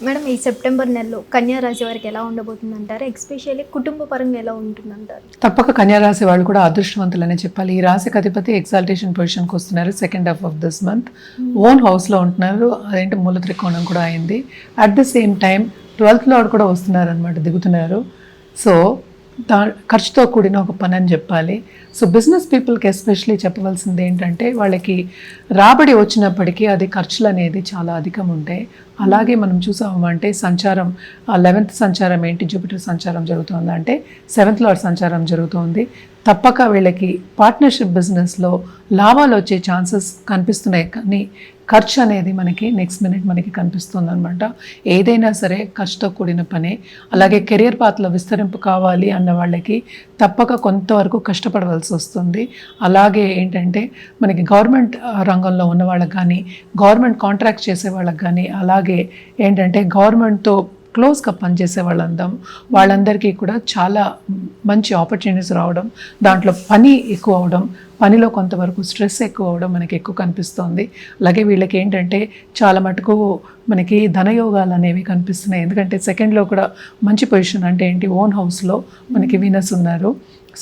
Madam ఈ September నెలలో కన్యా రాశి వారికి ఎలా ఉండబోతుందంటారు? ఎస్పెషల్లీ కుటుంబ పరంగా ఎలా ఉంటుందంటారు? తప్పక కన్యా రాశి వాళ్ళు కూడా అదృష్టవంతులనే చెప్పాలి. ఈ రాశికి అధిపతి ఎగ్జాల్టేషన్ పొజిషన్కి వస్తున్నారు. Second half of this month own హౌస్లో ఉంటున్నారు. అదేంటి మూల త్రికోణం కూడా అయింది. At the same time 12th lord కూడా వస్తున్నారు అనమాట, దిగుతున్నారు. సో ఖర్చుతో కూడిన ఒక పని అని చెప్పాలి. సో బిజినెస్ పీపుల్కి ఎస్పెషలీ చెప్పవలసింది ఏంటంటే, వాళ్ళకి రాబడి వచ్చినప్పటికీ అది ఖర్చులు అనేది చాలా అధికం ఉంటాయి. అలాగే మనం చూసామంటే సంచారం 11th సంచారం ఏంటి, జూపిటర్ సంచారం జరుగుతుంది అంటే 7th లార్డ్ సంచారం జరుగుతుంది. తప్పక వీళ్ళకి పార్ట్నర్షిప్ బిజినెస్లో లాభాలు వచ్చే ఛాన్సెస్ కనిపిస్తున్నాయి, కానీ ఖర్చు అనేది మనకి నెక్స్ట్ మినిట్ మనకి కనిపిస్తుంది అనమాట. ఏదైనా సరే ఖర్చుతో కూడిన పనే. అలాగే కెరియర్ పాత్రలో విస్తరింపు కావాలి అన్న వాళ్ళకి తప్పక కొంతవరకు కష్టపడవలసి వస్తుంది. అలాగే ఏంటంటే మనకి గవర్నమెంట్ రంగంలో ఉన్న వాళ్ళకి కానీ, గవర్నమెంట్ కాంట్రాక్ట్ చేసే వాళ్ళకి కానీ, అలాగే ఏంటంటే గవర్నమెంట్తో క్లోజ్గా పనిచేసే వాళ్ళందరికీ కూడా చాలా మంచి ఆపర్చునిటీస్ రావడం, దాంట్లో పని ఎక్కువ అవడం, పనిలో కొంతవరకు స్ట్రెస్ ఎక్కువ అవడం మనకి ఎక్కువ కనిపిస్తుంది. అలాగే వీళ్ళకి ఏంటంటే చాలా మటుకు మనకి ధనయోగాలు అనేవి కనిపిస్తున్నాయి. ఎందుకంటే సెకండ్లో కూడా మంచి పొజిషన్ అంటే ఏంటి, ఓన్ హౌస్లో మనకి వీనస్ ఉన్నారు.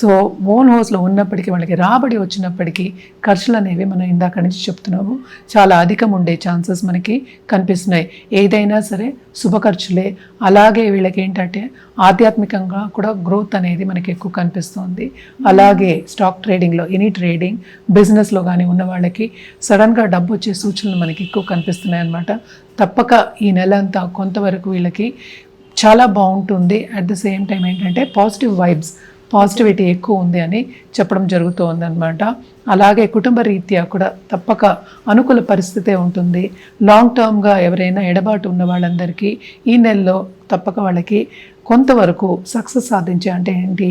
సో ఓన్ హౌస్లో ఉన్నప్పటికీ వాళ్ళకి రాబడి వచ్చినప్పటికీ ఖర్చులు అనేవి మనం ఇందాక నుంచి చెప్తున్నాము చాలా అధికం ఉండే ఛాన్సెస్ మనకి కనిపిస్తున్నాయి. ఏదైనా సరే శుభ ఖర్చులే. అలాగే వీళ్ళకి ఏంటంటే ఆధ్యాత్మికంగా కూడా గ్రోత్ అనేది మనకి ఎక్కువ కనిపిస్తుంది. అలాగే స్టాక్ ట్రేడింగ్లో, ఎనీ ట్రేడింగ్ బిజినెస్లో కానీ ఉన్న వాళ్ళకి సడన్గా డబ్బు వచ్చే సూచనలు మనకి ఎక్కువ కనిపిస్తున్నాయి అన్నమాట. తప్పక ఈ నెల అంతా కొంతవరకు వీళ్ళకి చాలా బాగుంటుంది. అట్ ద సేమ్ టైం ఏంటంటే పాజిటివిటీ ఎక్కువ ఉంది అని చెప్పడం జరుగుతుంది అనమాట. అలాగే కుటుంబ రీత్యా కూడా తప్పక అనుకూల పరిస్థితే ఉంటుంది. లాంగ్ టర్మ్గా ఎవరైనా ఎడబాటు ఉన్న వాళ్ళందరికీ ఈ నెలలో తప్పక వాళ్ళకి కొంతవరకు సక్సెస్ సాధించే, అంటే ఏంటి,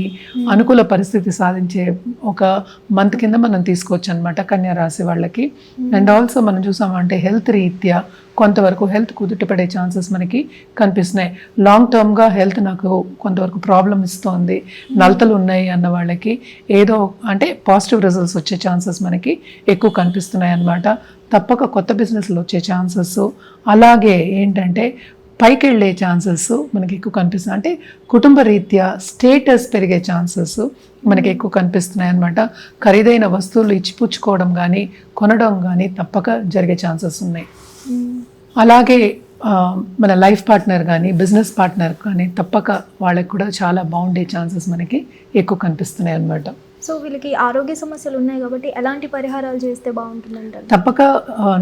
అనుకూల పరిస్థితి సాధించే ఒక మంత్ కింద మనం తీసుకోవచ్చు అనమాట కన్యా రాశి వాళ్ళకి. అండ్ ఆల్సో మనం చూసామంటే హెల్త్ రీత్యా కొంతవరకు హెల్త్ కుదుటపడే ఛాన్సెస్ మనకి కనిపిస్తున్నాయి. లాంగ్ టర్మ్గా హెల్త్ నాకు కొంతవరకు ప్రాబ్లం ఇస్తోంది, నలతలు ఉన్నాయి అన్న వాళ్ళకి ఏదో అంటే పాజిటివ్ రిజల్ట్స్ వచ్చే ఛాన్సెస్ మనకి ఎక్కువ కనిపిస్తున్నాయి అన్నమాట. తప్పక కొత్త బిజినెస్లు వచ్చే ఛాన్సెస్, అలాగే ఏంటంటే పైకి వెళ్ళే ఛాన్సెస్ మనకి ఎక్కువ కనిపిస్తున్నాయి. అంటే కుటుంబ రీత్యా స్టేటస్ పెరిగే ఛాన్సెస్ మనకి ఎక్కువ కనిపిస్తున్నాయి అన్నమాట. ఖరీదైన వస్తువులు ఇచ్చిపుచ్చుకోవడం కానీ, కొనడం కానీ తప్పక జరిగే ఛాన్సెస్ ఉన్నాయి. అలాగే మన లైఫ్ పార్ట్నర్ కానీ, బిజినెస్ పార్ట్నర్ కానీ తప్పక వాళ్ళకి కూడా చాలా బాగుండే ఛాన్సెస్ మనకి ఎక్కువ కనిపిస్తున్నాయి అన్నమాట. సో వీళ్ళకి ఆరోగ్య సమస్యలు ఉన్నాయి కాబట్టి ఎలాంటి పరిహారాలు చేస్తే బాగుంటుందంటారు? తప్పక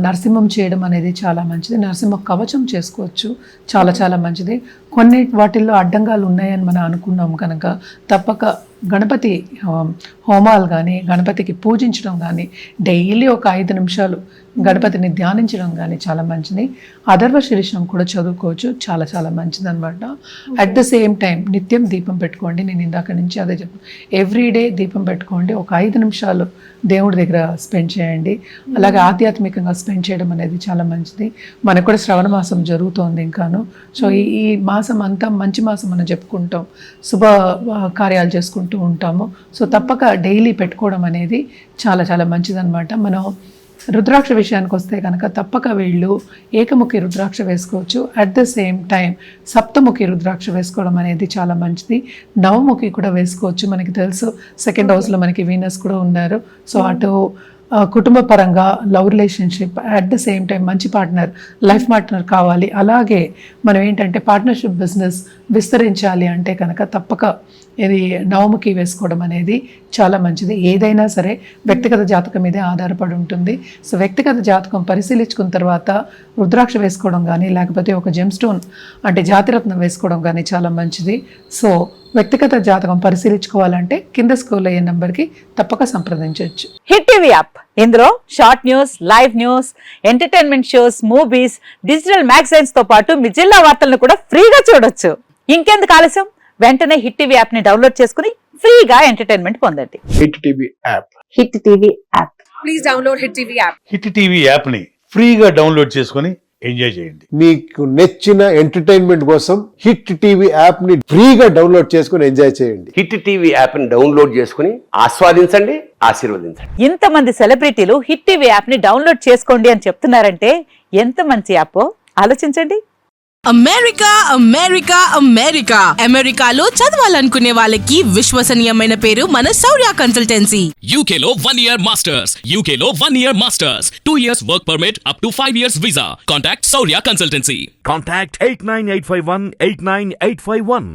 నరసింహం చేయడం అనేది చాలా మంచిది. నరసింహ కవచం చేసుకోవచ్చు, చాలా మంచిది. కొన్ని వాటిల్లో అడ్డంగాలు ఉన్నాయని మనం అనుకున్నాం కనుక తప్పక గణపతి హోమాలు కానీ, గణపతికి పూజించడం కానీ, డైలీ ఒక 5 నిమిషాలు గణపతిని ధ్యానించడం కానీ చాలా మంచిది. అథర్వ శీర్షం కూడా చదువుకోవచ్చు, చాలా మంచిది అనమాట. అట్ ద సేమ్ టైం నిత్యం దీపం పెట్టుకోండి. నేను ఇందాక నుంచి అదే చెప్పాను, ఎవ్రీడే దీపం పెట్టుకోండి. ఒక 5 నిమిషాలు దేవుడి దగ్గర స్పెండ్ చేయండి. అలాగే ఆధ్యాత్మికంగా స్పెండ్ చేయడం అనేది చాలా మంచిది. మనకు కూడా శ్రవణ మాసం జరుగుతోంది ఇంకాను. సో ఈ మాసం అంతా మంచి మాసం మనం చెప్పుకుంటాం, శుభ కార్యాలు చేసుకుంటూ ఉంటాము. సో తప్పక డైలీ పెట్టుకోవడం అనేది చాలా మంచిదన్నమాట. మనం రుద్రాక్ష విషయానికి వస్తే కనుక తప్పక వీళ్ళు ఏకముఖి రుద్రాక్ష వేసుకోవచ్చు. అట్ ద సేమ్ టైం సప్తముఖి రుద్రాక్ష వేసుకోవడం అనేది చాలా మంచిది. నవముఖి కూడా వేసుకోవచ్చు. మనకి తెలుసు సెకండ్ హౌస్లో మనకి వీనస్ కూడా ఉన్నారు. సో అటు కుటుంబ పరంగా love relationship, at the same time మంచి పార్ట్నర్, లైఫ్ పార్ట్నర్ కావాలి. అలాగే మనం ఏంటంటే పార్ట్నర్షిప్ బిజినెస్ విస్తరించాలి అంటే కనుక తప్పక ఇది నవముఖి వేసుకోవడం అనేది చాలా మంచిది. ఏదైనా సరే వ్యక్తిగత జాతకం మీదే ఆధారపడి ఉంటుంది. సో వ్యక్తిగత జాతకం పరిశీలించుకున్న తర్వాత రుద్రాక్ష వేసుకోవడం కానీ, లేకపోతే ఒక జెమ్ స్టోన్ అంటే జాతిరత్నం వేసుకోవడం కానీ చాలా మంచిది. సో వ్యక్తిగత జాతకం పరిశీలించుకోవాలంటే కింద స్క్రోల్ అయ్యే నెంబర్కి తప్పక సంప్రదించవచ్చు. హిట్ టీవీ యాప్, ఇందులో short news, live news, entertainment shows, movies, digital magazines తో పాటు మీ జిల్లా వార్తలను కూడా ఫ్రీగా చూడొచ్చు. ఇంకెందుకు ఆలస్యం, వెంటనే హిట్ టీవీ యాప్ ని డౌన్లోడ్ చేసుకుని ఫ్రీగా ఎంటర్టైన్మెంట్ పొందండి. Hit TV app. Hit TV app. Please download hit TV app. Hit TV app ని ఫ్రీగా డౌన్లోడ్ చేసుకుని ఎంజాయ్ చేయండి. మీకు నచ్చిన ఎంటర్టైన్మెంట్ కోసం హిట్ టీవీ యాప్ ని ఫ్రీగా డౌన్లోడ్ చేసుకుని ఎంజాయ్ చేయండి. హిట్ టీవీ యాప్ ని డౌన్లోడ్ చేసుకుని ఆస్వాదించండి, ఆశీర్వదించండి. ఇంతమంది సెలబ్రిటీలు హిట్ టీవీ యాప్ ని డౌన్లోడ్ చేసుకోండి అని చెప్తున్నారంటే ఎంత మంచి యాప్ ఆలోచించండి. అమెరికా అమెరికా అమెరికా అమెరికాలో చదవాలనుకునే వాళ్ళకి విశ్వసనీయమైన పేరు మన శౌర్య కన్సల్టెన్సీ. UK లో 1 year masters. UK లో 1 year masters. 2 years work permit up to 5 years visa. Contact Saurya Consultancy. Contact 89851 89851.